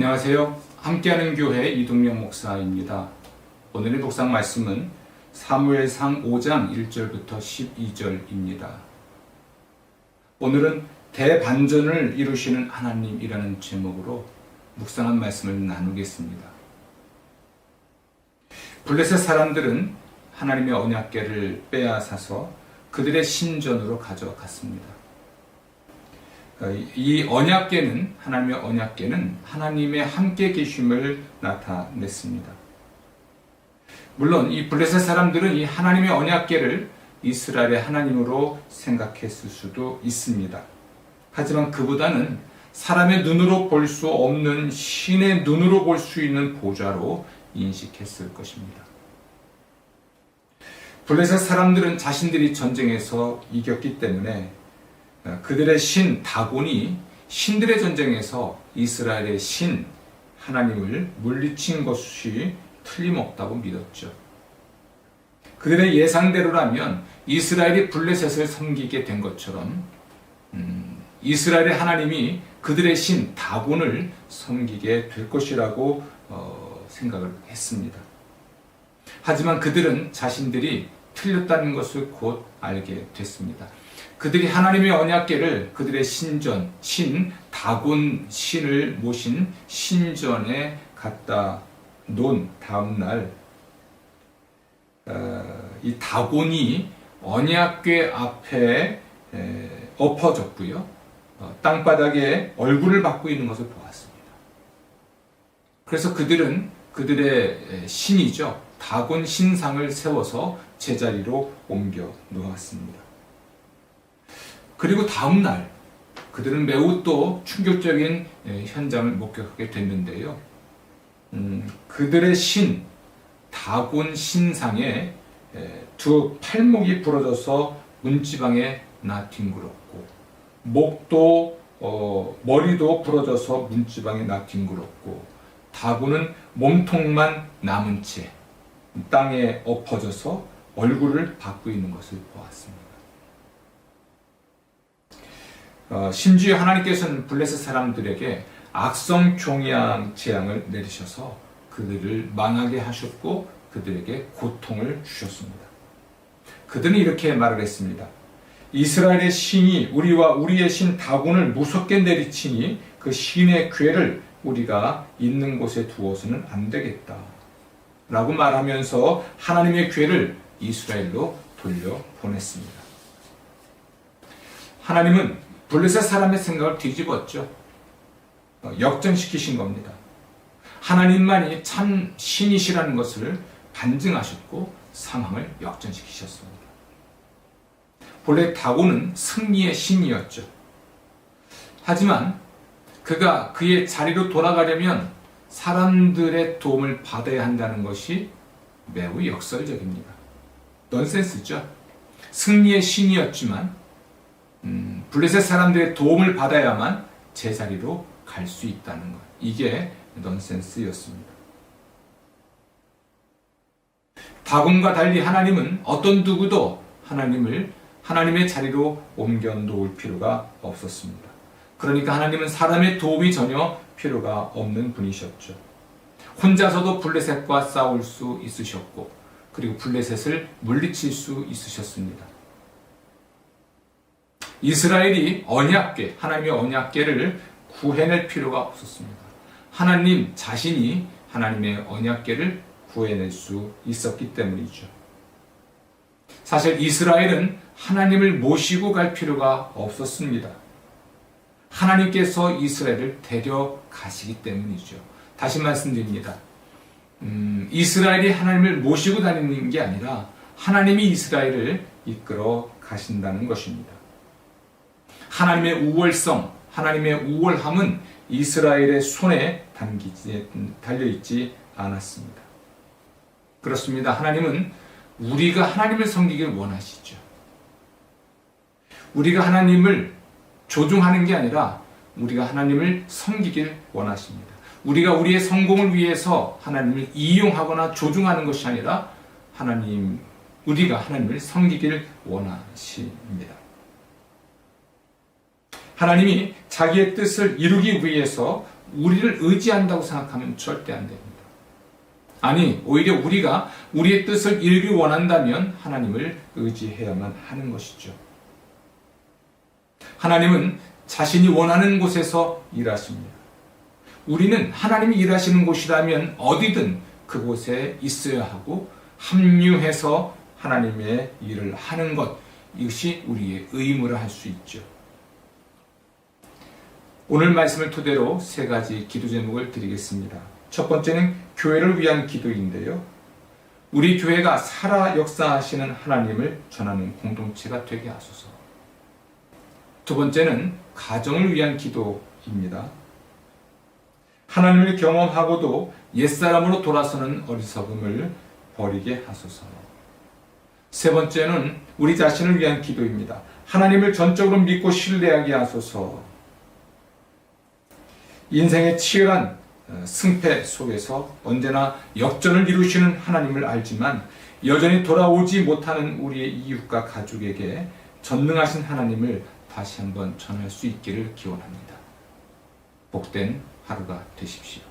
안녕하세요. 함께하는 교회 이동영 목사입니다. 오늘의 묵상 말씀은 사무엘상 5장 1절부터 12절입니다. 오늘은 대반전을 이루시는 하나님이라는 제목으로 묵상한 말씀을 나누겠습니다. 블레셋 사람들은 하나님의 언약궤를 빼앗아서 그들의 신전으로 가져갔습니다. 이 언약궤는, 하나님의 언약궤는 하나님의 함께 계심을 나타냈습니다. 물론 이 블레셋 사람들은 이 하나님의 언약궤를 이스라엘의 하나님으로 생각했을 수도 있습니다. 하지만 그보다는 사람의 눈으로 볼 수 없는 신의 눈으로 볼 수 있는 보좌로 인식했을 것입니다. 블레셋 사람들은 자신들이 전쟁에서 이겼기 때문에 그들의 신 다곤이 신들의 전쟁에서 이스라엘의 신 하나님을 물리친 것이 틀림없다고 믿었죠. 그들의 예상대로라면 이스라엘이 블레셋을 섬기게 된 것처럼 이스라엘의 하나님이 그들의 신 다곤을 섬기게 될 것이라고 생각을 했습니다. 하지만 그들은 자신들이 틀렸다는 것을 곧 알게 됐습니다. 그들이 하나님의 언약궤를 그들의 신전, 신 다곤 신을 모신 신전에 갖다 놓은 다음 날 이 다곤이 언약궤 앞에 엎어졌고요. 땅바닥에 얼굴을 받고 있는 것을 보았습니다. 그래서 그들은 그들의 신이죠. 다곤 신상을 세워서 제자리로 옮겨 놓았습니다. 그리고 다음 날 그들은 매우 또 충격적인 현장을 목격하게 됐는데요. 그들의 신 다곤 신상에 두 팔목이 부러져서 문지방에 나뒹굴었고 목도 머리도 부러져서 문지방에 나뒹굴었고 다곤은 몸통만 남은 채 땅에 엎어져서 얼굴을 받고 있는 것을 보았습니다. 심지어 하나님께서는 블레셋 사람들에게 악성 종양 재앙을 내리셔서 그들을 망하게 하셨고 그들에게 고통을 주셨습니다. 그들은 이렇게 말을 했습니다. 이스라엘의 신이 우리와 우리의 신 다곤을 무섭게 내리치니 그 신의 궤를 우리가 있는 곳에 두어서는 안 되겠다 라고 말하면서 하나님의 궤를 이스라엘로 돌려보냈습니다. 하나님은 블레셋 사람의 생각을 뒤집었죠. 역전시키신 겁니다. 하나님만이 참 신이시라는 것을 반증하셨고 상황을 역전시키셨습니다. 본래 다곤은 승리의 신이었죠. 하지만 그가 그의 자리로 돌아가려면 사람들의 도움을 받아야 한다는 것이 매우 역설적입니다. 넌센스죠. 승리의 신이었지만 블레셋 사람들의 도움을 받아야만 제자리로 갈 수 있다는 것. 이게 넌센스였습니다. 다곤과 달리 하나님은 어떤 누구도 하나님의 자리로 옮겨 놓을 필요가 없었습니다. 그러니까 하나님은 사람의 도움이 전혀 필요가 없는 분이셨죠. 혼자서도 블레셋과 싸울 수 있으셨고 그리고 블레셋을 물리칠 수 있으셨습니다. 이스라엘이 언약궤, 하나님의 언약궤를 구해낼 필요가 없었습니다. 하나님 자신이 하나님의 언약궤를 구해낼 수 있었기 때문이죠. 사실 이스라엘은 하나님을 모시고 갈 필요가 없었습니다. 하나님께서 이스라엘을 데려가시기 때문이죠. 다시 말씀드립니다. 이스라엘이 하나님을 모시고 다니는 게 아니라 하나님이 이스라엘을 이끌어 가신다는 것입니다. 하나님의 우월성, 하나님의 우월함은 이스라엘의 손에 달려있지 않았습니다. 그렇습니다. 하나님은 우리가 하나님을 섬기길 원하시죠. 우리가 하나님을 조종하는 게 아니라 우리가 하나님을 섬기길 원하십니다. 우리가 우리의 성공을 위해서 하나님을 이용하거나 조종하는 것이 아니라 우리가 하나님을 섬기길 원하십니다. 하나님이 자기의 뜻을 이루기 위해서 우리를 의지한다고 생각하면 절대 안 됩니다. 아니, 오히려 우리가 우리의 뜻을 이루기 원한다면 하나님을 의지해야만 하는 것이죠. 하나님은 자신이 원하는 곳에서 일하십니다. 우리는 하나님이 일하시는 곳이라면 어디든 그곳에 있어야 하고 합류해서 하나님의 일을 하는 것, 이것이 우리의 의무라 할 수 있죠. 오늘 말씀을 토대로 세 가지 기도 제목을 드리겠습니다. 첫 번째는 교회를 위한 기도인데요. 우리 교회가 살아 역사하시는 하나님을 전하는 공동체가 되게 하소서. 두 번째는 가정을 위한 기도입니다. 하나님을 경험하고도 옛사람으로 돌아서는 어리석음을 버리게 하소서. 세 번째는 우리 자신을 위한 기도입니다. 하나님을 전적으로 믿고 신뢰하게 하소서. 인생의 치열한 승패 속에서 언제나 역전을 이루시는 하나님을 알지만 여전히 돌아오지 못하는 우리의 이웃과 가족에게 전능하신 하나님을 다시 한번 전할 수 있기를 기원합니다. 복된 하루가 되십시오.